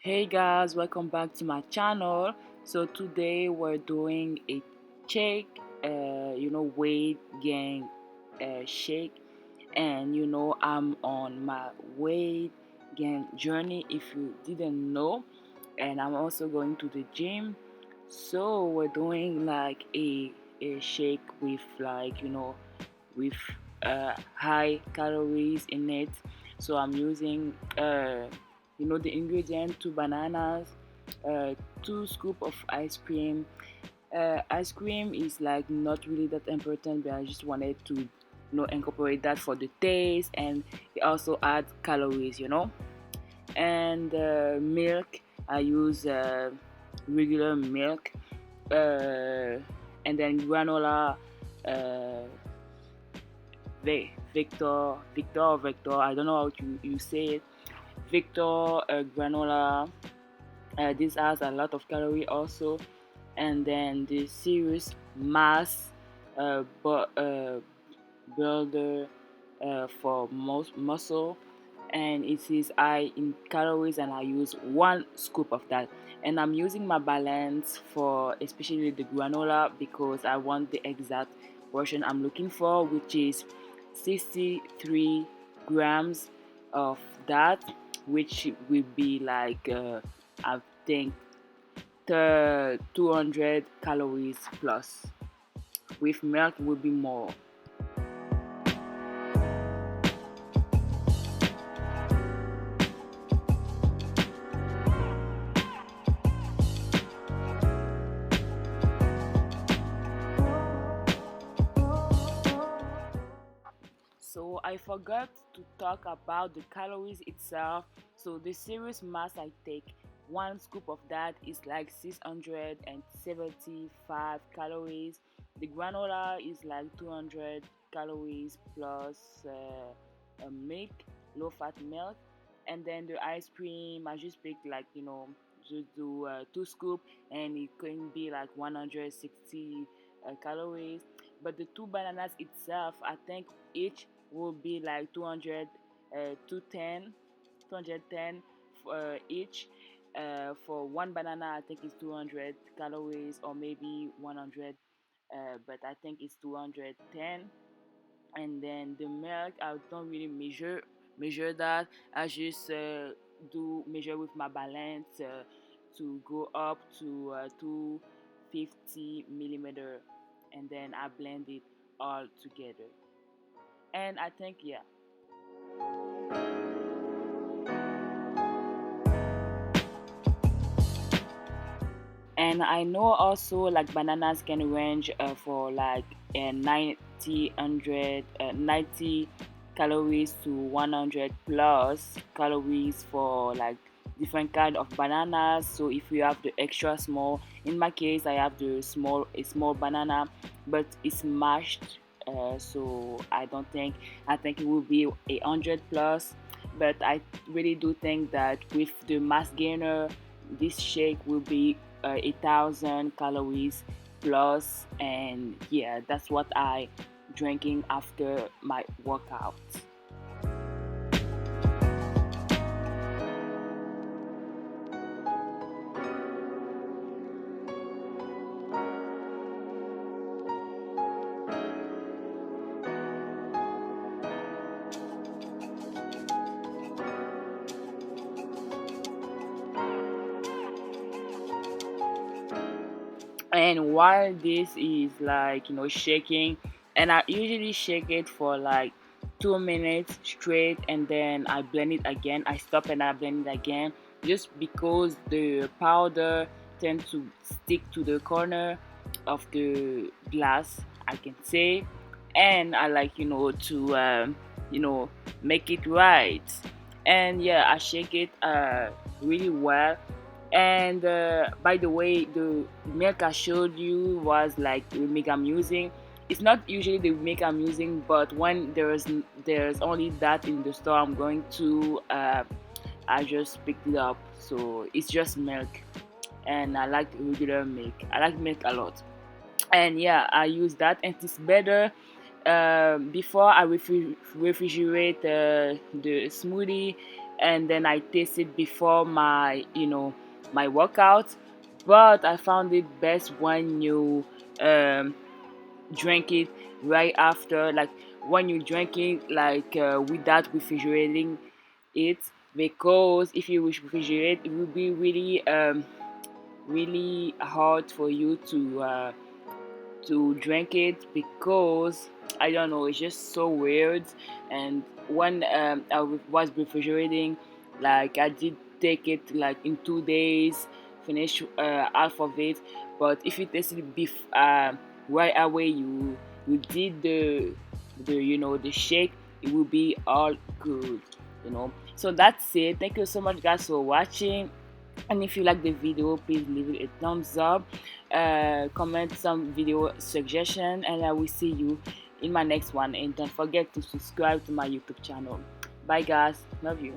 Hey guys, welcome back to my channel. So today we're doing a shake, weight gain shake, and I'm on my weight gain journey. If you didn't know, and I'm also going to the gym. So we're doing like a shake with with high calories in it. So I'm using the ingredient: two bananas, two scoop of ice cream. Ice cream is like not really that important, but I just wanted to incorporate that for the taste, and it also add calories. And milk, I use regular milk, and then granola, uh, Victor, I don't know how you say it. Victor granola. This has a lot of calorie also, and then the serious mass builder for most muscle, and it is high in calories, and I use one scoop of that. And I'm using my balance for especially the granola because I want the exact portion I'm looking for, which is 63 grams of that, which will be like I think 200 calories plus. With milk will be more. So I forgot to talk about the calories itself. So the serious mass I take, one scoop of that is like 675 calories. The granola is like 200 calories plus milk, low fat milk. And then the ice cream, I just pick like, just do two scoop, and it can be like 160 calories. But the two bananas itself, I think each will be like 200, 210, 210 each. For one banana, I think it's 200 calories, or maybe 100, but I think it's 210. And then the milk, I don't really measure that. I just do measure with my balance to go up to 250 millimeter, and then I blend it all together. And I think, yeah. And I know also like bananas can range for like 90 calories to 100 plus calories for like different kind of bananas. So if you have the extra small, in my case I have a small banana, but it's mashed. So I think it will be 100 plus. But I really do think that with the mass gainer, this shake will be 1,000 calories plus, and yeah, that's what I drinking after my workout. And while this is like shaking, and I usually shake it for like 2 minutes straight, and then I blend it again. I stop and I blend it again, just because the powder tends to stick to the corner of the glass, I can say. And I like to you know make it right. And yeah, I shake it really well. And by the way, the milk I showed you was like the milk I'm using. It's not usually the milk I'm using, but when there's only that in the store I'm going to, I just picked it up. So it's just milk, and I like regular milk. I like milk a lot, and yeah, I use that, and it's better. Before I refrigerate the smoothie, and then I taste it before my my workout. But I found it best when you drink it right after, like when you drink it like without refrigerating it, because if you refrigerate it will be really hard for you to drink it, because I don't know, it's just so weird. And when was refrigerating, like I did take it like in 2 days, finish half of it. But if you taste it right away, you did the the shake, it will be all good. So that's it. Thank you so much, guys, for watching. And if you like the video, please leave it a thumbs up, comment some video suggestion, and I will see you in my next one. And don't forget to subscribe to my YouTube channel. Bye guys, love you.